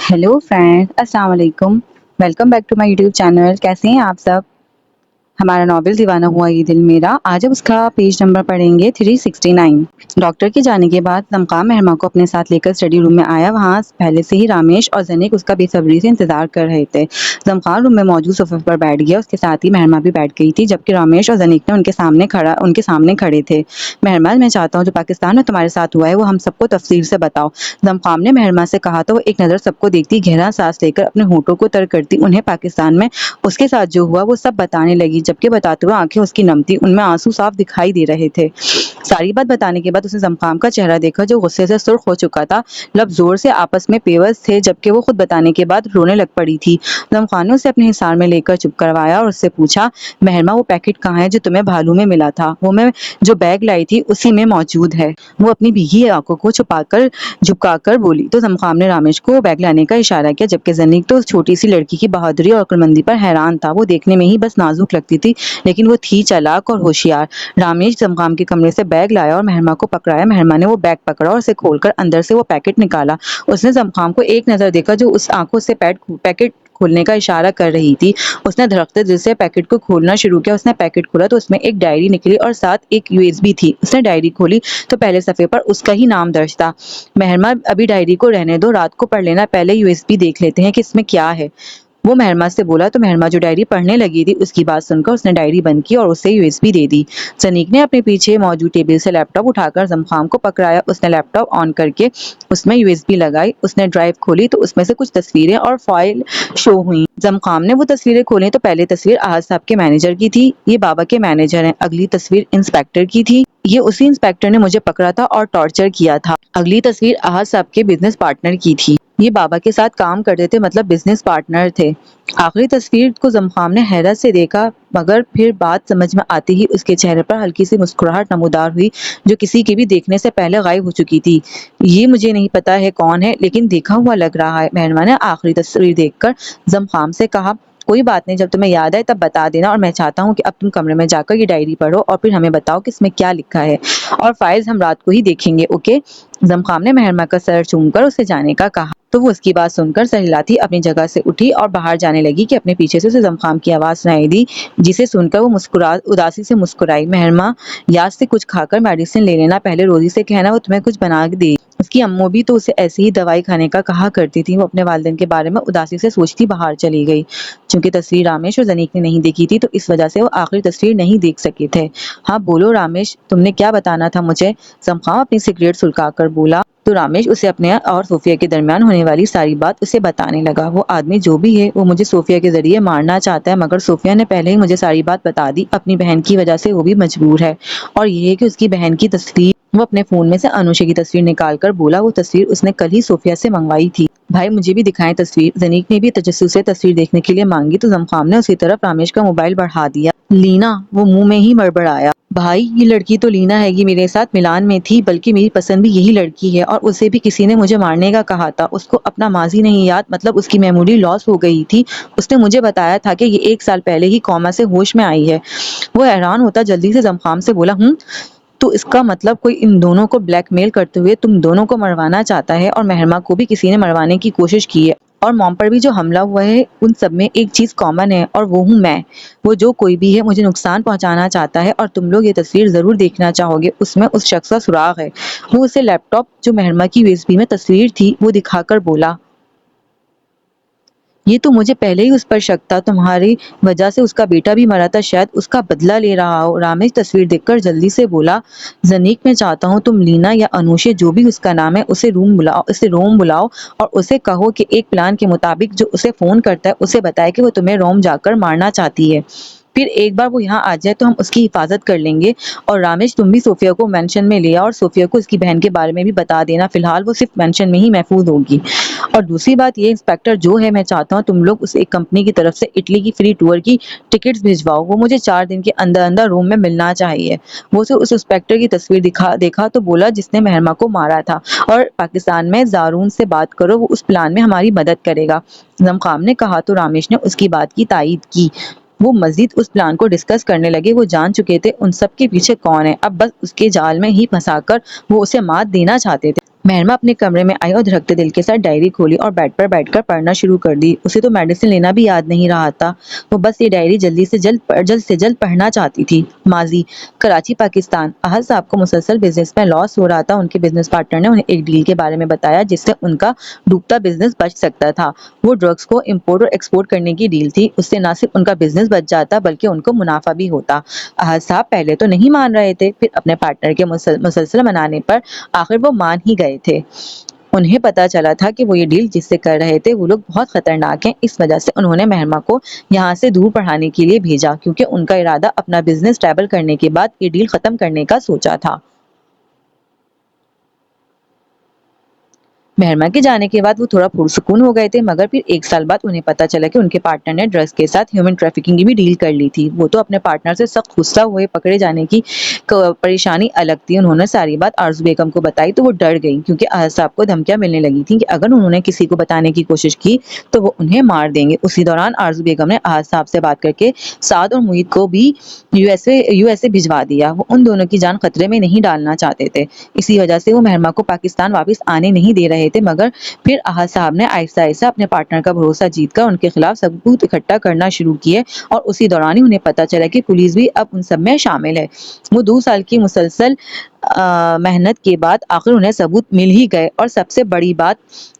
Hello friend, अस्सलाम वालेकुम। Welcome back to my YouTube channel. कैसे हैं आप सब? हमारा नॉवेल दीवाना हुआ ये दिल मेरा, आज हम उसका पेज नंबर पढ़ेंगे 369। डॉक्टर के जाने के बाद ज़मक़ाम मेहरमा को अपने साथ लेकर स्टडी रूम में आया। वहाँ पहले से ही रामेश और जनीक उसका बेसब्री से इंतजार कर रहे थे। ज़मक़ाम रूम में मौजूद सोफे पर बैठ गया, उसके साथ ही मेहरमा भी बैठ गई थी, जबकि रामेश और जनीक ने उनके सामने खड़े थे। मेहरमा, मैं चाहता हूँ जो पाकिस्तान में तुम्हारे साथ हुआ है वो हम सबको तफसील से बताओ। ज़मक़ाम ने मेहरमा से कहा तो वो एक नज़र सबको देखती, गहरा सांस लेकर अपने होठों को तर करती उन्हें पाकिस्तान में उसके साथ जो हुआ वो सब बताने लगी, जबकि बताते हुए आंखें उसकी नम थी, उनमें आंसू साफ दिखाई दे रहे थे। सारी बात बताने के बाद उसने ज़मक़ाम का चेहरा देखा जो गुस्से से सुर्ख हो चुका था। लब जोर से आपस में पेवस थे, जबकि वो खुद बताने के बाद रोने लग पड़ी थी। ज़मक़ाम ने उसे अपने हिसार में लेकर चुप करवाया और उससे पूछा, मेहरमा वो पैकेट कहाँ है जो तुम्हें भालू में मिला था? वो मैं जो बैग लाई थी उसी में मौजूद है। वो अपनी भीगी आंखों को छुपाकर झुकाकर बोली। तो ज़मक़ाम ने रामेश को बैग लाने का इशारा किया, जबकि जनीक तो उस छोटी सी लड़की की बहादुरी और अक्लमंदी पर हैरान था। वो देखने में ही बस नाजुक लगती थी, लेकिन वो थी चालाक और होशियार। रामेश ज़मक़ाम के कमरे से बैग लाया और मेहरमा को पकड़ाया। मेहरमा ने वो बैग पकड़ा और उसे खोलकर अंदर से वो पैकेट निकाला। उसने ज़मक़ाम को एक नज़र देखा जो उस आंखों से पैकेट खोलने का इशारा कर रही थी। उसने धड़कते दिल से पैकेट को खोलना शुरू किया। उसने पैकेट खोला तो उसमें एक डायरी निकली और साथ एक यूएसबी थी। उसने डायरी खोली तो पहले सफ़े पर उसका ही नाम दर्ज था। मेहरमा, अभी डायरी को रहने दो, रात को पढ़ लेना, पहले यूएसबी देख लेते हैं कि इसमें क्या है, वो मेहरमा से बोला। तो मेहरमा जो डायरी पढ़ने लगी थी उसकी बात सुनकर उसने डायरी बंद की और उसे यूएसबी दे दी। जनीक ने अपने पीछे मौजूद टेबल से लैपटॉप उठाकर ज़मक़ाम को पकड़ाया। उसने लैपटॉप ऑन करके उसमें यूएसबी लगाई। उसने ड्राइव खोली तो उसमें से कुछ तस्वीरें और फाइल शो हुई। ज़मक़ाम ने वो तस्वीरें खोली तो पहली तस्वीर आहद साहब के मैनेजर की थी। ये बाबा के मैनेजर हैं। अगली तस्वीर इंस्पेक्टर की थी। ये उसी इंस्पेक्टर ने मुझे पकड़ा था और टॉर्चर किया था। अगली तस्वीर आहद साहब के बिजनेस पार्टनर की थी। ये बाबा के साथ काम करते थे, मतलब बिजनेस पार्टनर थे। आखिरी तस्वीर को ज़मक़ाम ने हैरत से देखा, मगर फिर बात समझ में आते ही उसके चेहरे पर हल्की सी मुस्कुराहट नमूदार हुई, जो किसी के भी देखने से पहले गायब हो चुकी थी। ये मुझे नहीं पता है कौन है, लेकिन देखा हुआ लग रहा है। मेहरमा ने आखिरी तस्वीर देखकर ज़मक़ाम से कहा, कोई बात नहीं, जब तुम्हें याद आए तब बता देना, और मैं चाहता हूँ कि अब तुम कमरे में जाकर ये डायरी पढ़ो और फिर हमें बताओ कि इसमें क्या लिखा है, और फाइल्स हम रात को ही देखेंगे, ओके? ज़मक़ाम ने मेहरमा का सर चूमकर उसे जाने का कहा, तो वो उसकी बात सुनकर सहलाती अपनी जगह से उठी और बाहर जाने लगी कि अपने पीछे से उसे ज़मक़ाम की आवाज़ सुनाई दी, जिसे सुनकर वो उदासी से मुस्कुराई। मेहरमा, याद से कुछ खाकर मेडिसिन ले लेना, पहले रोज़ी से कहना वो तुम्हें कुछ बना के दे। उसकी अम्मू भी तो उसे ऐसे ही दवाई खाने का कहा करती थी। वो अपने वालिदैन के बारे में उदासी से सोचती बाहर चली गई। चूंकि तस्वीर रामेश और जनीक ने नहीं देखी थी, तो इस वजह से वो आखिरी तस्वीर नहीं देख सके थे। हाँ बोलो रामेश, तुमने क्या बताना था मुझे? ज़मक़ाम अपनी सिगरेट सुलगाकर बोला। तो रामेश उसे अपने और सोफिया के दरमियान होने वाली सारी बात उसे बताने लगा। वो आदमी जो भी है वो मुझे सोफिया के जरिए मारना चाहता है, मगर सोफिया ने पहले ही मुझे सारी बात बता दी। अपनी बहन की वजह से वो भी मजबूर है, और ये है कि उसकी बहन की तस्वीर, वो अपने फोन में से अनुषा की तस्वीर निकालकर बोला, वो तस्वीर उसने कल ही सोफिया से मंगवाई थी। भाई मुझे भी दिखाएं तस्वीर। जनीक ने भी तजस्सुस से तस्वीर देखने के लिए मांगी, तो ज़मक़ाम ने उसी तरफ रामेश का मोबाइल बढ़ा दिया। लीना, वो मुंह में ही मड़बड़ाया। भाई ये लड़की तो लीना है, ये मेरे साथ मिलान में थी, बल्कि मेरी पसंद भी यही लड़की है, और उसे भी किसी ने मुझे मारने का कहा था। उसको अपना माजी नहीं याद, मतलब उसकी मेमोरी लॉस हो गई थी। उसने मुझे बताया था कि ये 1 साल पहले ही कोमा से होश में आई है। वो हैरान होता जल्दी से ज़मक़ाम से बोला, तो इसका मतलब कोई इन दोनों को ब्लैकमेल करते हुए तुम दोनों को मरवाना चाहता है, और मेहरमा को भी किसी ने मरवाने की कोशिश की है, और मॉम पर भी जो हमला हुआ है उन सब में एक चीज कॉमन है, और वो हूँ मैं। वो जो कोई भी है मुझे नुकसान पहुंचाना चाहता है, और तुम लोग ये तस्वीर जरूर देखना चाहोगे। उसमें उस शख्स का सुराग है। वो उसे लैपटॉप जो मेहरमा की यूएसबी में तस्वीर थी वो दिखाकर बोला, ये तो मुझे पहले ही उस पर शक था, तुम्हारी वजह से उसका बेटा भी मरा था, शायद उसका बदला ले रहा हो। रामेश तस्वीर देखकर जल्दी से बोला, जनीक मैं चाहता हूँ तुम लीना या अनुषे जो भी उसका नाम है उसे रोम बुलाओ और उसे कहो कि एक प्लान के मुताबिक जो उसे फोन करता है उसे बताए कि वो तुम्हें रोम जाकर मारना चाहती है। फिर एक बार वो यहाँ आ जाए तो हम उसकी हिफाजत कर लेंगे। और रामेश तुम भी सोफिया को मेंशन में लिया और सोफिया को उसकी बहन के बारे में भी बता देना, फिलहाल वो सिर्फ मेंशन में ही महफूज होगी। और दूसरी बात ये, इंस्पेक्टर जो है, मैं चाहता हूँ तुम लोग उस एक कंपनी की तरफ से इटली की फ्री टूर की टिकट्स भिजवाओ। वो मुझे 4 दिन के अंदर अंदर रूम में मिलना चाहिए। वो उस इंस्पेक्टर की तस्वीर देखा तो बोला, जिसने मेहरमा को मारा था, और पाकिस्तान में जारून से बात करो, वो उस प्लान में हमारी मदद करेगा। ज़मक़ाम ने कहा तो रामेश ने उसकी बात की तायीद की। वो मजीद उस प्लान को डिस्कस करने लगे। वो जान चुके थे उन सब के पीछे कौन है, अब बस उसके जाल में ही फंसाकर वो उसे मात देना चाहते थे। मेहरमा अपने कमरे में आई और धड़कते दिल के साथ डायरी खोली और बेड पर बैठकर पढ़ना शुरू कर दी। उसे तो मेडिसिन लेना भी याद नहीं रहा था। वो बस ये डायरी जल्द से जल्द पढ़ना चाहती थी। माजी, कराची, पाकिस्तान। अहद साहब को मुसलसल बिजनेस में लॉस हो रहा था। उनके बिजनेस पार्टनर ने उन्हें एक डील के बारे में बताया जिससे उनका डूबता बिजनेस बच सकता था। वो ड्रग्स को इम्पोर्ट और एक्सपोर्ट करने की डील थी। उससे न सिर्फ उनका बिजनेस बच जाता बल्कि उनको मुनाफा भी होता। अहद साहब पहले तो नहीं मान रहे थे, फिर अपने पार्टनर के मुसलसल मनाने पर आखिर वो मान ही गए थे। उन्हें पता चला था कि वो ये डील जिससे कर रहे थे वो लोग बहुत खतरनाक हैं। इस वजह से उन्होंने मेहरमा को यहाँ से दूर पढ़ाने के लिए भेजा, क्योंकि उनका इरादा अपना बिजनेस स्टेबल करने के बाद ये डील खत्म करने का सोचा था। मेहरमा के जाने के बाद वो थोड़ा पुरसुकून हो गए थे, मगर फिर 1 साल बाद उन्हें पता चला कि उनके पार्टनर ने ड्रग्स के साथ ह्यूमन ट्रैफिकिंग की भी डील कर ली थी। वो तो अपने पार्टनर से सख्त गुस्सा हुए, पकड़े जाने की परेशानी अलग थी। उन्होंने सारी बात आरजू बेगम को बताई तो वो डर गई, क्योंकि अहद साहब को धमकियां मिलने लगी थी कि अगर उन्होंने किसी को बताने की कोशिश की तो वो उन्हें मार देंगे। उसी दौरान आरजू बेगम ने अहद साहब से बात करके साद और मुईद को भी यूएसए भिजवा दिया। वो उन दोनों की जान खतरे में नहीं डालना चाहते थे। इसी वजह से वो मेहरमा को पाकिस्तान वापस आने नहीं दे रहे थे, मगर फिर अहद साहब ने आहिस्ता आहिस्ता अपने पार्टनर का भरोसा जीतकर उनके खिलाफ सबूत इकट्ठा करना शुरू किए और उसी दौरान ही उन्हें पता चला कि पुलिस भी अब उन सब में शामिल है। वो 2 साल की मुसलसल मेहनत के बाद आखिर उन्हें सबूत मिल ही गए और सबसे बड़ी बात,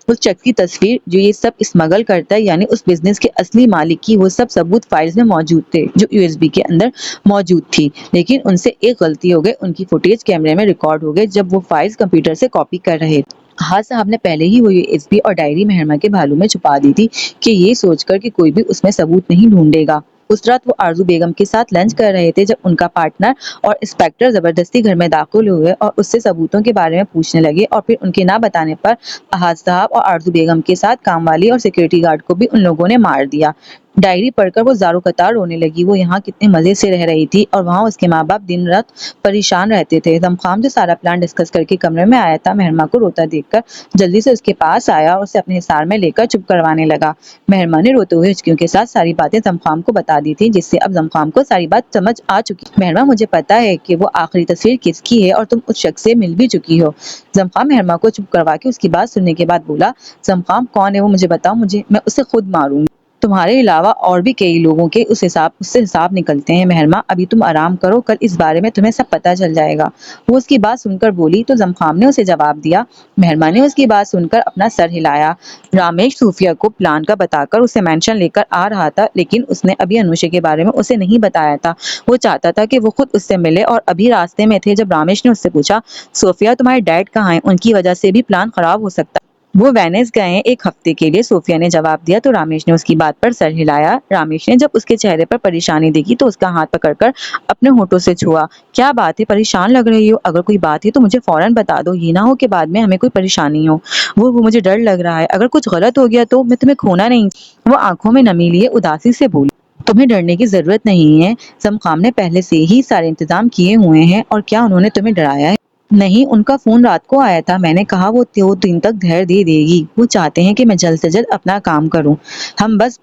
उस शख्स की तस्वीर जो ये सब स्मगल करता है, यानी उस बिजनेस के असली मालिक की, वो सब सबूत फाइल्स में मौजूद थे जो यूएसबी के अंदर मौजूद थी। लेकिन उनसे एक गलती हो गई, उनकी फुटेज कैमरे में रिकॉर्ड हो गई जब वो फाइल्स कंप्यूटर से कॉपी कर रहे थे। हाँ साहब ने पहले ही वो यूएसबी और डायरी मेहरमा के भालू में छुपा दी थी कि ये सोचकर कि कोई भी उसमें सबूत नहीं ढूंढेगा। उस रात वो आरजू बेगम के साथ लंच कर रहे थे जब उनका पार्टनर और इंस्पेक्टर जबरदस्ती घर में दाखिल हुए और उससे सबूतों के बारे में पूछने लगे और फिर उनके ना बताने पर अहाद साहब और आरजू बेगम के साथ कामवाली और सिक्योरिटी गार्ड को भी उन लोगों ने मार दिया। डायरी पढ़कर वो ज़ारो कतार रोने लगी। वो यहाँ कितने मज़े से रह रही थी और वहाँ उसके माँ बाप दिन रात परेशान रहते थे। ज़मख़ाम जो सारा प्लान डिस्कस करके कमरे में आया था, मेहरमा को रोता देखकर जल्दी से उसके पास आया और उसे अपने हिसार में लेकर चुप करवाने लगा। मेहरमा ने रोते हुए हिचकियों के साथ सारी बातें ज़मख़ाम को बता दी थी, जिससे अब ज़मख़ाम को सारी बात समझ आ चुकी। मेहरमा, मुझे पता है कि वो आखिरी तस्वीर किसकी है और तुम उस शख्स से मिल भी चुकी हो। ज़मख़ाम मेहरमा को चुप करवा के उसकी बात सुनने के बाद बोला, ज़मख़ाम कौन है वो मुझे बताओ, मैं उससे खुद मारूंगी। तुम्हारे अलावा और भी कई लोगों के उससे हिसाब निकलते हैं। मेहरमा, अभी तुम आराम करो, कल इस बारे में तुम्हें सब पता चल जाएगा। वो उसकी बात सुनकर बोली तो ज़मख़ाम ने उसे जवाब दिया। मेहरमा ने उसकी बात सुनकर अपना सर हिलाया। रामेश सूफिया को प्लान का बताकर उसे मेंशन लेकर आ रहा था, लेकिन उसने अभी अनुषा के बारे में उसे नहीं बताया था। वो चाहता था कि वो खुद उससे मिले और अभी रास्ते में थे जब रामेश ने उससे पूछा, सोफिया तुम्हारे डैड कहाँ हैं? उनकी वजह से भी प्लान खराब हो सकता है। वो वेनिस गए हैं 1 हफ्ते के लिए, सोफिया ने जवाब दिया तो रामेश ने उसकी बात पर सर हिलाया। रामेश ने जब उसके चेहरे पर परेशानी देखी तो उसका हाथ पकड़कर अपने होठों से छुआ। क्या बात है, परेशान लग रही हो? अगर कोई बात है तो मुझे फौरन बता दो, ये ना हो कि बाद में हमें कोई परेशानी हो। वो मुझे डर लग रहा है, अगर कुछ गलत हो गया तो मैं तुम्हें खोना नहीं। वो आंखों में नमी लिए उदासी से बोली, तुम्हें डरने की जरूरत नहीं है। ज़मख़ाम ने पहले से ही सारे इंतजाम किए हुए हैं। और क्या उन्होंने तुम्हें डराया है? नहीं, उनका फोन रात को आया था। मैंने कहा वो 2 दिन तक धैर्य दे देगी। वो चाहते हैं कि मैं जल्द से जल्द अपना काम करूं। हम बस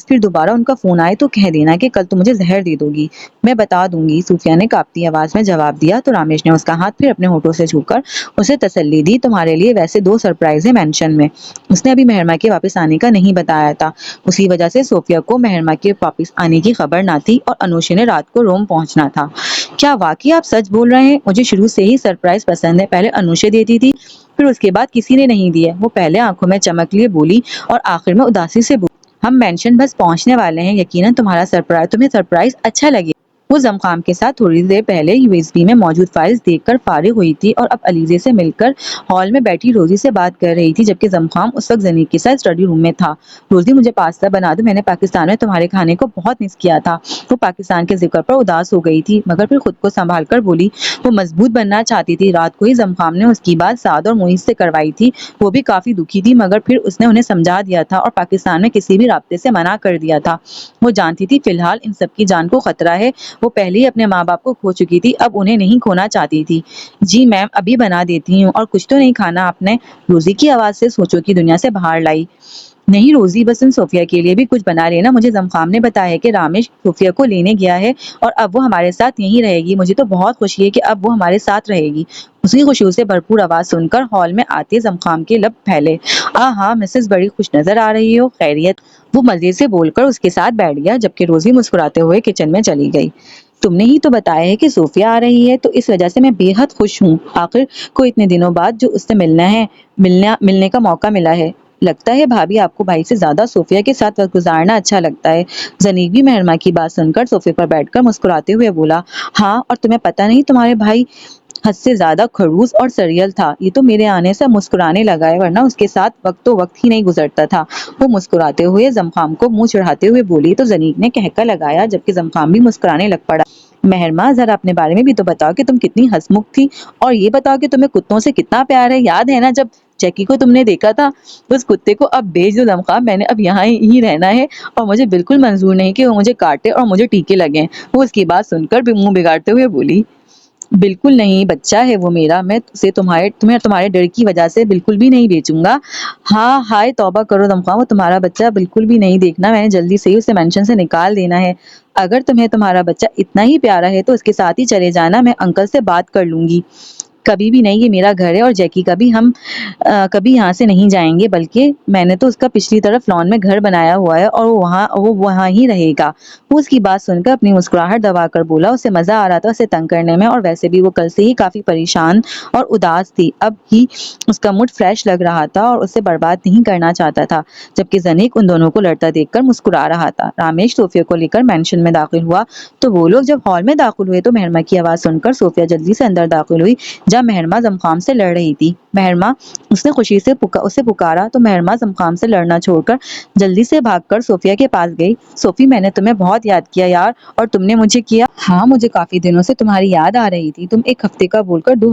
फिर दोबारा उनका फोन आए तो कह देना कि कल तुम मुझे जहर दे दोगी। मैं बता दूंगी, सूफिया ने कांपती आवाज में जवाब दिया तो रामेश ने उसका हाथ फिर अपने होठों से छूकर उसे तसल्ली दी। तुम्हारे लिए वैसे 2 सरप्राइज है मेंशन में। उसने अभी मेहरमा के वापस आने का नहीं बताया था। उसी वजह से सोफिया को मेहरमा के वापस आने की खबर ना थी और अनुषा ने रात को रोम पहुंचना था। क्या वाकई आप सच बोल रहे हैं? मुझे शुरू से ही सरप्राइज पसंद है। पहले अनुषा देती थी, फिर उसके बाद किसी ने नहीं दिया। वो पहले आंखों में चमक लिए बोली और आखिर में उदासी से बोली, हम मेंशन बस पहुंचने वाले हैं। यकीनन तुम्हें सरप्राइज अच्छा लगे। वो ज़मख़ाम के साथ थोड़ी देर पहले यूएसबी में मौजूद फाइल्स देखकर फारिग हुई थी और अब अलीज़े से मिलकर हॉल में बैठी रोजी से बात कर रही थी, जबकि ज़मख़ाम उस वक्त ज़नीक के साथ स्टडी रूम में था। रोजी, मुझे पास्ता बना दो, मैंने पाकिस्तान में तुम्हारे खाने को बहुत मिस किया था। वो पाकिस्तान के जिक्र पर उदास हो गई थी, मगर फिर खुद को संभाल कर बोली, वो मजबूत बनना चाहती थी। रात को ही ज़मख़ाम ने उसकी बात साद और मुईज़ से करवाई थी। वो भी काफ़ी दुखी थी, मगर फिर उसने उन्हें समझा दिया था और पाकिस्तान में किसी भी राब्ते से मना कर दिया था। वो जानती थी फिलहाल इन सबकी जान को खतरा है। वो पहले ही अपने माँ बाप को खो चुकी थी, अब उन्हें नहीं खोना चाहती थी। जी मैम, अभी बना देती हूँ। और कुछ तो नहीं खाना आपने? रोजी की आवाज से सोचों की दुनिया से बाहर लाई। नहीं रोजी, बस उन सोफिया के लिए भी कुछ बना लेना। मुझे जमखाम ने बताया है कि रामेश सोफिया को लेने गया है और अब वो हमारे साथ यहीं रहेगी। मुझे तो बहुत खुशी है कि अब वो हमारे साथ रहेगी। उसकी खुशियों से भरपूर आवाज सुनकर हॉल में आते जमखाम के लब फैले। हाँ, मिसेस बड़ी खुश नजर आ रही हो, खैरियत? वो मजे से बोलकर उसके साथ बैठ गया, जबकि रोजी मुस्कुराते हुए किचन में चली गई। तुमने ही तो बताया है कि सोफिया आ रही है, तो इस वजह से मैं बेहद खुश हूँ। आखिर को इतने दिनों बाद जो उससे मिलने का मौका मिला है। लगता है भाभी आपको भाई से ज्यादा सोफिया के साथ वक्त गुजारना अच्छा लगता है। जनीब भी मेहरमा की बात सुनकर सोफे पर बैठकर मुस्कुराते हुए बोला, हाँ, और तुम्हें पता नहीं तुम्हारे भाई हद से ज्यादा खड़ूस और सरियल था। ये तो मेरे आने से मुस्कुराने लगा है, वरना उसके साथ वक्त तो वक्त ही नहीं गुजरता था। वो मुस्कुराते हुए जमखाम को मुंह चढ़ाते हुए बोली तो जनीब ने कहका लगाया, जबकि जमखाम भी मुस्कुराने लग पड़ा। मेहरमा, जरा अपने बारे में भी तो बताओ कि तुम कितनी हंसमुख थी, और ये बताओ कि तुम्हें कुत्तों से कितना प्यार है। याद है ना जब जैकी को तुमने देखा था? उस कुत्ते को अब बेच दो जमखाम, मैंने अब यहाँ ही रहना है और मुझे बिल्कुल मंजूर नहीं कि वो मुझे काटे और मुझे टीके लगे। वो उसकी बात सुनकर भी मुंह बिगाड़ते हुए बोली, बिल्कुल नहीं, बच्चा है वो मेरा। मैं उसे तुम्हारे डर की वजह से बिल्कुल भी नहीं बेचूंगा। हाँ, हाय तौबा करो दमखा, वो तुम्हारा बच्चा बिल्कुल भी नहीं देखना। मैंने जल्दी से ही उसे मेंशन से निकाल देना है। अगर तुम्हें तुम्हारा बच्चा इतना ही प्यारा है तो उसके साथ ही चले जाना, मैं अंकल से बात कर लूंगी। कभी भी नहीं, ये मेरा घर है और जैकी का भी हम कभी यहाँ से नहीं जाएंगे, बल्कि मैंने तो उसका पिछली तरफ लॉन में घर बनाया हुआ है और वो वहाँ ही रहेगा। वो उसकी बात सुनकर अपनी मुस्कुराहट दबाकर बोला, उसे मजा आ रहा था उसे तंग करने में, और वैसे भी वो कल से ही काफी परेशान और उदास थी। अब ही उसका मूड फ्रेश लग रहा था और उसे बर्बाद नहीं करना चाहता था। जबकि जनीक उन दोनों को लड़ता देखकर मुस्कुरा रहा था। रामेश सोफिया को लेकर मेंशन में दाखिल हुआ तो वो लोग जब हॉल में दाखिल हुए तो मेहरमा की आवाज सुनकर सोफिया जल्दी से अंदर दाखिल हुई, जब मेहरमा जमखाम से लड़ रही थी। मेहरमा, उसने खुशी से उसे पुकारा तो मेहरमा जमखाम से लड़ना छोड़कर जल्दी से भागकर सोफिया के पास गई। सोफी, मैंने तुम्हें बहुत याद किया यार, और तुमने मुझे किया? हाँ, मुझे काफी दिनों से तुम्हारी याद आ रही थी। तुम एक हफ्ते का बोलकर 2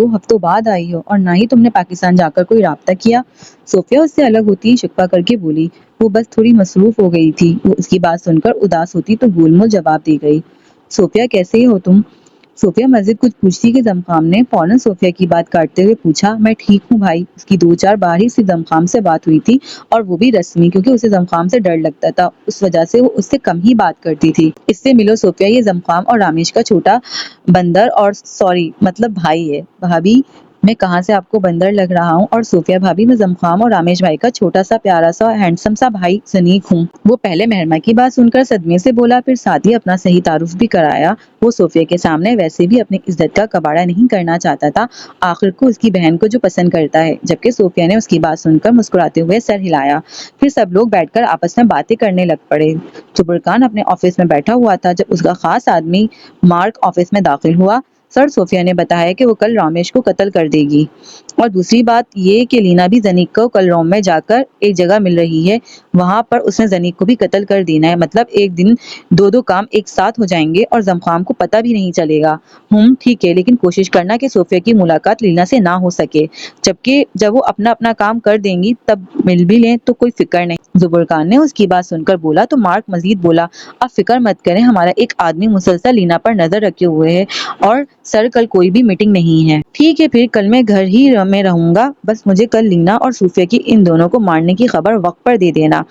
हफ्तों बाद आई हो, और ना ही तुमने पाकिस्तान जाकर कोई राब्ता किया। सोफिया उससे अलग होती ही शिकवा करके बोली, वो बस थोड़ी मसरूफ हो गई थी। वो उसकी बात सुनकर उदास होती तो गोलमोल जवाब दे गई, सोफिया कैसे हो तुम? सोफिया मज़ीद कुछ पूछती कि जमखाम ने फौरन सोफिया की बात काटते हुए पूछा, मैं ठीक हूँ भाई। उसकी 2-4 बार ही सिर्फ जमखाम से बात हुई थी, और वो भी रस्मी, क्योंकि उसे जमखाम से डर लगता था। उस वजह से वो उससे कम ही बात करती थी। इससे मिलो सोफिया, ये जमखाम और रामेश का छोटा बंदर, और सॉरी मतलब भाई है। भाभी, मैं कहाँ से आपको बंदर लग रहा हूँ? और सोफिया भाभी, मैं जमखाम और रामेश भाई का छोटा सा प्यारा सा हैंडसम सा भाई जनीक हूँ। वो पहले मेहरमा की बात सुनकर सदमे से बोला, फिर साथ ही अपना सही तारुफ भी कराया। वो सोफिया के सामने वैसे भी अपनी इज्जत का कबाड़ा नहीं करना चाहता था, आखिर को उसकी बहन को जो पसंद करता है। जबकि सोफिया ने उसकी बात सुनकर मुस्कुराते हुए सर हिलाया। फिर सब लोग बैठकर आपस में बातें करने लग पड़े। जुबरकान अपने ऑफिस में बैठा हुआ था जब उसका खास आदमी मार्क ऑफिस में दाखिल हुआ। सर, सोफिया ने बताया कि वो कल रामेश को कत्ल कर देगी, और दूसरी बात ये कि लीना भी जनीक को कल रोम में जाकर एक जगह मिल रही है, वहां पर उसने जनीक को भी कत्ल कर देना है। मतलब एक दिन दो काम एक साथ हो जाएंगे और जमखाम को पता भी नहीं चलेगा। ठीक है, लेकिन कोशिश करना कि सोफिया की मुलाकात लीना से ना हो सके, जबकि जब वो अपना अपना काम कर देंगी तब मिल भी लें तो कोई फिक्र नहीं। जुबरकान ने उसकी बात सुनकर बोला तो मार्क मजीद बोला, आप फिक्र मत करें, हमारा एक आदमी मुसलसल लीना पर नजर रखे हुए है, और सर कल कोई भी मीटिंग नहीं है। ठीक है, फिर कल मैं घर ही में रहूंगा, बस मुझे कल लीना और सूफिया की इन दोनों को मारने की खबर वक्त पर दे देना।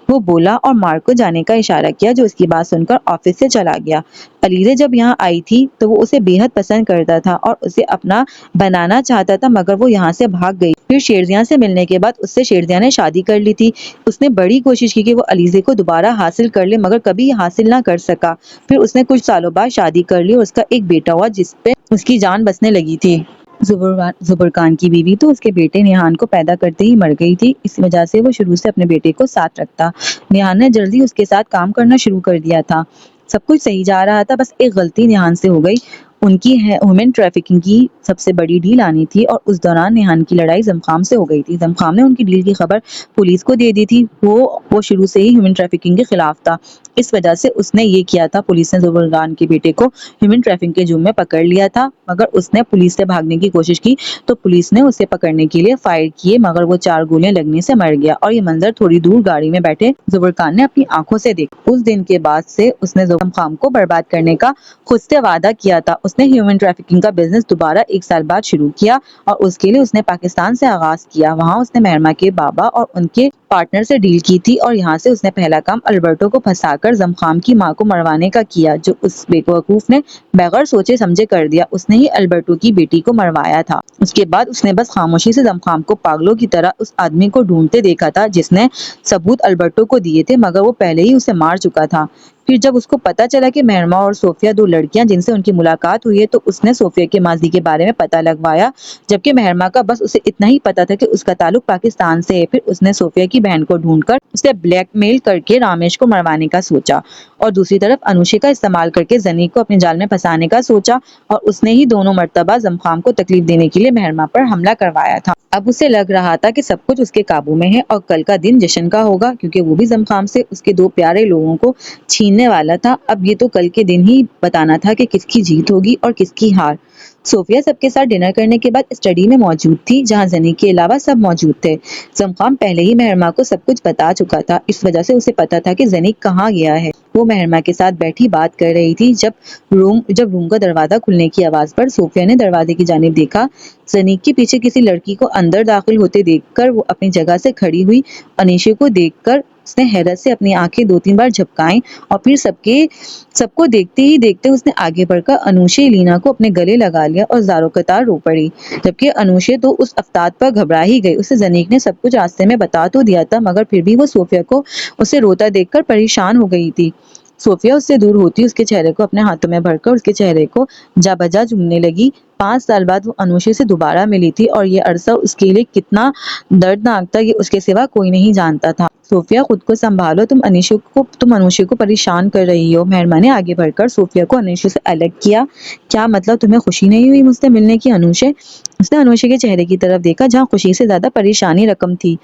वो बोला और मार्क को जाने का इशारा किया, जो उसकी बात सुनकर ऑफिस से चला गया। अलीज़ा जब यहाँ आई थी तो वो उसे बेहद पसंद करता था और उसे अपना बनाना चाहता था, मगर वो यहाँ से भाग गई। फिर शेरजिया से मिलने के बाद उससे शेरजिया ने शादी कर ली थी। उसने बड़ी कोशिश की कि वो अलीज़े को दोबारा हासिल कर ले, मगर कभी हासिल ना कर सका। फिर उसने कुछ सालों बाद शादी कर ली और उसका एक बेटा हुआ, जिसपे उसकी जान बसने लगी थी। जुबरकान की बीवी तो उसके बेटे निहान को पैदा करते ही मर गई थी। इस वजह से वो शुरू से अपने बेटे को साथ रखता। निहान ने जल्दी उसके साथ काम करना शुरू कर दिया था। सब कुछ सही जा रहा था, बस एक गलती निहान से हो गई। उनकी ह्यूमन ट्रैफिकिंग की सबसे बड़ी डील आनी थी, और उस दौरान निहान की लड़ाई जमखाम से हो गई थी। जमखाम ने उनकी डील की खबर पुलिस को दे दी थी। वो शुरू से ही ह्यूमन ट्रैफिकिंग के खिलाफ था। इस वजह से उसने ये किया था। पुलिस ने जुबैर खान के बेटे को ह्यूमन ट्रैफिकिंग के जुर्म में पकड़ लिया था, मगर उसने पुलिस से भागने की कोशिश की तो पुलिस ने उसे पकड़ने के लिए फायर किए, मगर वो 4 गोलियां लगने से मर गया। और ये मंजर थोड़ी दूर गाड़ी में बैठे जुबैर खान ने अपनी आंखों से देखा। उस दिन के बाद से उसने जुबैर खान को बर्बाद करने का खुद से वादा किया था। उसने ह्यूमन ट्रैफिकिंग का बिजनेस दोबारा 1 साल बाद शुरू किया और उसके लिए उसने पाकिस्तान से आगाज किया। वहाँ उसने मेहरमा के बाबा और उनके पार्टनर से डील की थी और यहाँ से उसने पहला काम अल्बर्टो को फंसाकर जमखाम की मां को मरवाने का किया, जो उस बेवकूफ ने बगैर सोचे समझे कर दिया। उसने ही अल्बर्टो की बेटी को मरवाया था। उसके बाद उसने बस खामोशी से जमखाम को पागलों की तरह उस आदमी को ढूंढते देखा था जिसने सबूत अल्बर्टो को दिए थे, मगर वो पहले ही उसे मार चुका था। फिर जब उसको पता चला कि मेहरमा और सोफिया 2 लड़कियां जिनसे उनकी मुलाकात हुई है, तो उसने सोफिया के माजी के बारे में पता लगवाया, जबकि मेहरमा का बस उसे इतना ही पता था कि उसका ताल्लुक पाकिस्तान से है। फिर उसने सोफिया की बहन को ढूंढकर उसे ब्लैकमेल करके रामेश को मरवाने का सोचा और दूसरी तरफ अनुषे का इस्तेमाल करके जनीक को अपने जाल में फंसाने का सोचा और उसने ही दोनों मर्तबा जमखाम को तकलीफ देने के लिए मेहरमा पर हमला करवाया था। अब उसे लग रहा था कि सब कुछ उसके काबू में है और कल का दिन जश्न का होगा, क्योंकि वो भी जमखाम से उसके 2 प्यारे लोगों को छीनने वाला था। अब ये तो कल के दिन ही बताना था कि किसकी जीत होगी और किसकी हार। सोफिया सबके साथ डिनर करने के बाद स्टडी में मौजूद थी, जहां जनी के अलावा सब मौजूद थे। जमखाम पहले ही मेहरमा को सब कुछ बता चुका था, इस वजह से उसे पता था कि जनी कहाँ गया है। वो मेहरमा के साथ बैठी बात कर रही थी जब रूम का दरवाजा खुलने की आवाज पर सोफिया ने दरवाजे की जानिब देखा। जनीक के पीछे किसी लड़की को अंदर दाखिल होते देखकर वो अपनी जगह से खड़ी हुई। अनीशे को देखकर उसने हैरत से अपनी आंखें 2-3 बार झपकाई और फिर सबको देखते ही देखते उसने आगे बढ़कर अनुषे लीना को अपने गले लगा लिया और ज़ारो कतार रो पड़ी। जबकि अनुषे तो उस अफ्ताब पर घबरा ही गई। उसे जनीक ने सब कुछ रास्ते में बता तो दिया था, मगर फिर भी वो सोफिया को उसे रोता देखकर परेशान हो गई थी। सोफिया उससे दूर होती उसके चेहरे को अपने हाथों में भरकर उसके चेहरे को जा बजा चूमने लगी। 5 साल बाद वो अनुषे से दोबारा मिली थी और ये अरसा उसके लिए कितना दर्दनाक था, ये उसके सिवा कोई नहीं जानता था। सोफिया, खुद को संभालो, तुम अनुषे को परेशान कर रही हो। मेहरमा ने आगे बढ़कर सोफिया को अनुषे से अलग किया। क्या मतलब, तुम्हें खुशी नहीं हुई मुझसे मिलने की अनुषे? उसने अनुषे के चेहरे की तरफ देखा, जहाँ खुशी से ज्यादा परेशानी रकम थी।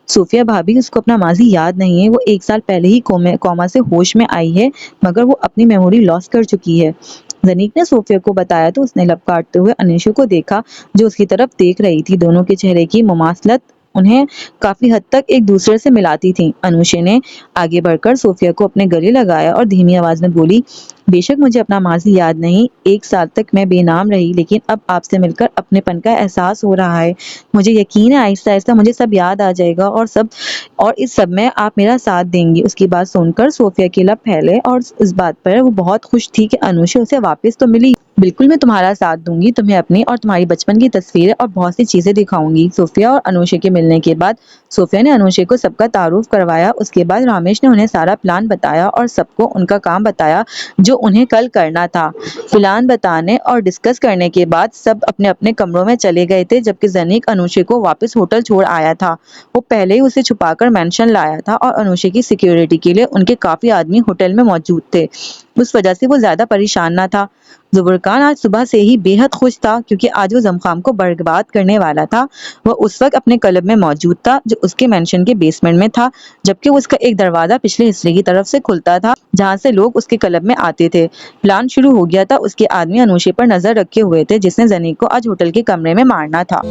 सोफिया भाभी, उसको अपना माजी याद नहीं है। वो 1 साल पहले ही कोमा से होश में आई है, मगर वो अपनी मेमोरी लॉस कर चुकी है। जनीक ने सोफिया को बताया तो उसने लब काटते हुए अनुषे को देखा, जो उसकी तरफ देख रही थी। दोनों के चेहरे की मुमासलत उन्हें काफी हद तक एक दूसरे से मिलाती थी। अनुषे ने आगे बढ़कर सोफिया को अपने गले लगाया और धीमी आवाज में बोली, बेशक मुझे अपना माजी याद नहीं, 1 साल तक मैं बेनाम रही, लेकिन अब आपसे मिलकर अपनेपन का एहसास हो रहा है। मुझे यकीन है आहिस्ता आहिस्ता मुझे सब याद आ जाएगा और इस सब में आप मेरा साथ देंगी। उसकी बात सुनकर सोफिया के लब फैले और इस बात पर वो बहुत खुश थी कि अनुषे उसे वापस तो मिली। बिल्कुल, मैं तुम्हारा साथ दूंगी, तुम्हें अपनी और तुम्हारी बचपन की तस्वीरें और बहुत सी चीजें दिखाऊंगी। सोफिया और अनुषे के मिलने के बाद सोफिया ने अनुषे को सबका तारुफ करवाया। उसके बाद रामेश ने उन्हें सारा प्लान बताया और सबको उनका काम बताया जो उन्हें कल करना था। प्लान बताने और डिस्कस करने के बाद सब अपने अपने कमरों में चले गए थे, जबकि जनीक अनुषे को वापस होटल छोड़ आया था। वो पहले ही उसे छुपाकर मेंशन लाया था और अनुषे की सिक्योरिटी के लिए उनके काफी आदमी होटल में मौजूद थे। उस वजह से वो ज्यादा परेशान न था। जुबैर खान आज सुबह से ही बेहद खुश था, क्योंकि आज वो जमखाम को बर्बाद करने वाला था। वह उस वक्त अपने क्लब में मौजूद था, जो उसके मेंशन के बेसमेंट में था, जबकि उसका एक दरवाजा पिछले हिस्से की तरफ से खुलता था, जहां से लोग उसके क्लब में आते थे। प्लान शुरू हो गया था। उसके आदमी अनुषे पर नजर रखे हुए थे, जिसने जनीक को आज होटल के कमरे में मारना था।